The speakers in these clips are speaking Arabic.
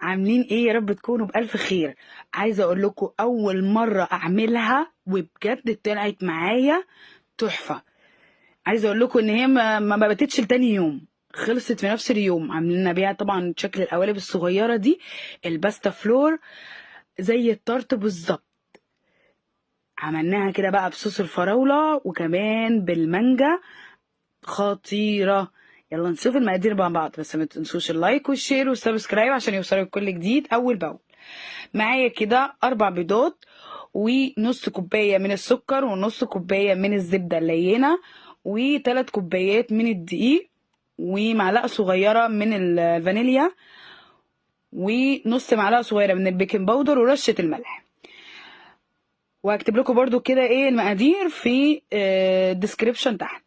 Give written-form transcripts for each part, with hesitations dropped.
عاملين ايه؟ يا رب تكونوا بألف خير. عايزة اقول لكم اول مرة اعملها وبجد طلعت معايا تحفة. عايزة اقول لكم ان هي ما باتتش لتاني يوم، خلصت في نفس اليوم. عاملين بيها طبعا شكل القوالب الصغيرة دي، الباستا فلور زي الطرط بالظبط. عملناها كده بقى بصوص الفراولة وكمان بالمانجا، خطيرة. يلا نشوف المقادير مع بعض، بس ما تنسوش اللايك والشير والسبسكرايب عشان يوصلك كل جديد اول باول. معايا كده 4 بيضات، ونص كوباية من السكر، ونص كوباية من الزبدة اللينة، و3 كوبايات من الدقيق، ومعلقة صغيرة من الفانيليا، ونص معلقة صغيرة من البيكنج باودر، ورشة الملح. وهكتب لكم برضو كده ايه المقادير في الديسكريبشن تحت.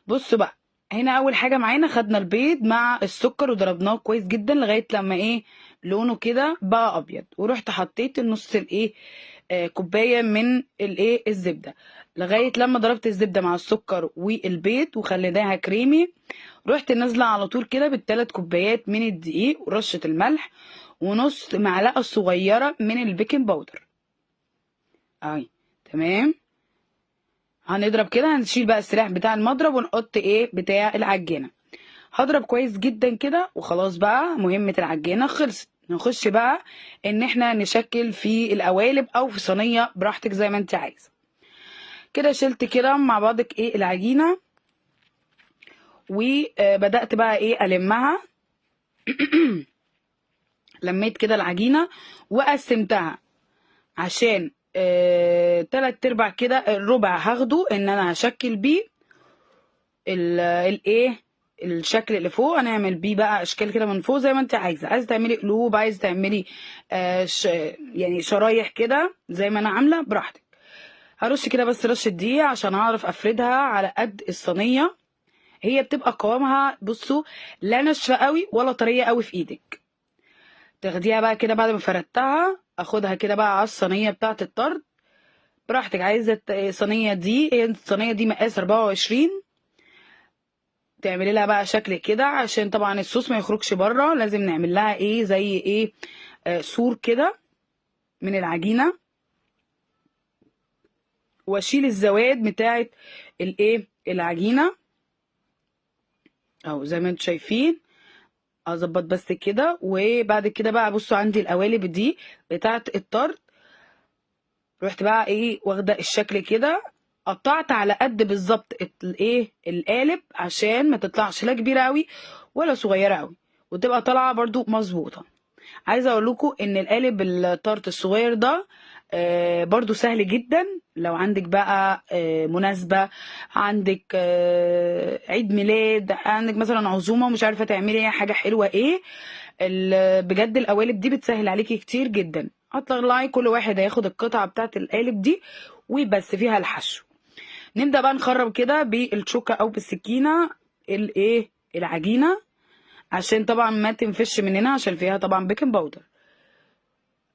بصوا بقى، هنا اول حاجه معانا خدنا البيض مع السكر وضربناه كويس جدا لغايه لما ايه لونه كده بقى ابيض، ورحت حطيت النص الايه كوبايه من الايه الزبده لغايه لما ضربت الزبده مع السكر والبيض وخليناها كريمي. رحت نازله على طول كده بال3 كوبايات من الدقيق ورشه الملح ونص معلقه صغيره من البيكنج باودر. اهي تمام. هنضرب كده، هنشيل بقى السلاح بتاع المضرب ونحط ايه بتاع العجينه. هضرب كويس جدا كده وخلاص. بقى مهمه العجينه خلصت، نخش بقى ان احنا نشكل في القوالب او في صينيه براحتك زي ما انت عايزه. كده شلت كده مع بعضك ايه العجينه، وبدات بقى ايه المها. لميت كده العجينه وقسمتها عشان 3/4 كده، الربع هاخده ان انا هشكل بيه الايه الشكل اللي فوق. هنعمل بيه بقى اشكال كده من فوق زي ما انت عايزه تعملي قلوب، عايزه تعملي يعني شرايح كده زي ما انا عامله براحتك. هرش كده بس رشه دقيق عشان اعرف افردها على قد الصينيه. هي بتبقى قوامها بصوا لا ناشفه قوي ولا طريه قوي في ايدك. تاخديها بقى كده بعد ما فردتها، اخدها كده بقى على الصينيه بتاعه الطرد براحتك. عايزه الصينيه دي، هي الصينيه دي مقاس 24. تعملي لها بقى شكل كده عشان طبعا الصوص ما يخرجش بره. لازم نعمل لها ايه زي ايه سور كده من العجينه، واشيل الزواد بتاعه الايه العجينه اهو زي ما انتم شايفين. اظبط بس كده. وبعد كده بقى بصوا عندي القوالب دي بتاعه الطرد، رحت بقى ايه واخده الشكل كده، قطعت على قد بالظبط الايه القالب عشان ما تطلعش لا كبيره قوي ولا صغيره قوي، وتبقى طالعه برضو مظبوطه. عايزه اقول لكم ان القالب الطارت الصغير ده برضو سهل جدا. لو عندك بقى مناسبه، عندك عيد ميلاد، عندك مثلا عزومه ومش عارفه تعملي ايه حاجه حلوه ايه، بجد القوالب دي بتسهل عليكي كتير جدا. هتطلعي كل واحد هياخد القطعه بتاعت القالب دي وبس فيها الحشو. نبدا بقى نخرب كده بالشوكه او بالسكينه الايه العجينه عشان طبعا ما تنفش مننا عشان فيها طبعا بيكنج باودر.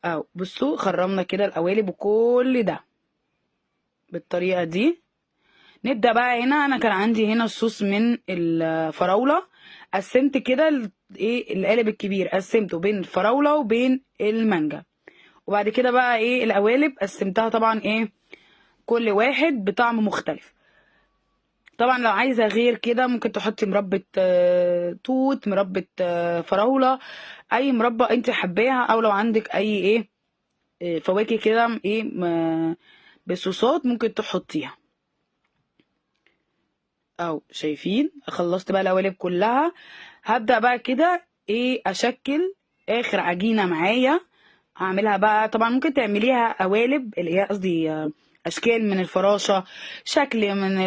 اهو بصوا خرمنا كده القوالب وكل ده بالطريقه دي. نبدا بقى هنا، انا كان عندي هنا الصوص من الفراوله، قسمت كده ايه القالب الكبير قسمته بين الفراوله وبين المانجا. وبعد كده بقى ايه القوالب قسمتها طبعا ايه كل واحد بطعم مختلف. طبعا لو عايزه غير كده ممكن تحطي مربى توت، مربى فراوله، اي مربى انت حباها، او لو عندك اي ايه فواكه كده ايه بصوصات ممكن تحطيها. او شايفين خلصت بقى القوالب كلها. هبدأ بقى كده ايه اشكل اخر عجينة معايا. هعملها بقى طبعا ممكن تعمليها قوالب اللي هي قصدي اشكال من الفراشة، شكل من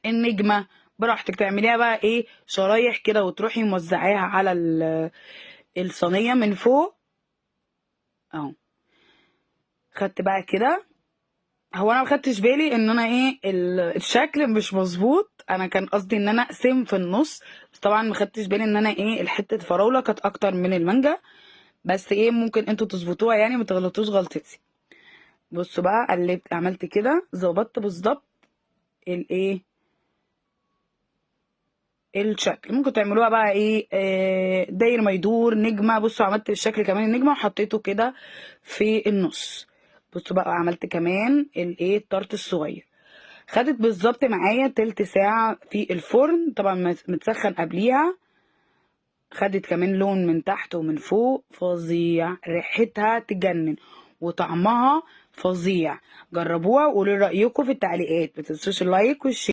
النجمة، براحتك. تعمليها بقى ايه شرايح كده وتروحي موزعاها على الصينية من فوق اهو. خدت بقى كده. هو انا ما خدتش بالي ان انا ايه الشكل مش مظبوط. انا كان قصدي ان انا اقسم في النص، بس طبعا ما خدتش بالي ان انا ايه الحته فراوله كانت اكتر من المانجا. بس ايه ممكن انتوا تظبطوها يعني ما تغلطوش غلطتي. بصوا بقى قلبت عملت كده ظبطت بالظبط الايه الشكل. ممكن تعملوها بقى ايه داير ما يدور نجمه. بصوا عملت الشكل كمان النجمه وحطيته كده في النص. بصوا بقى عملت كمان الايه الطرت الصغير. خدت بالظبط معايا تلت ساعه في الفرن، طبعا متسخن قبليها. خدت كمان لون من تحت ومن فوق فظيع، ريحتها تجنن وطعمها فظيع. جربوها وقولوا رأيكم في التعليقات. متنسوش اللايك والشير.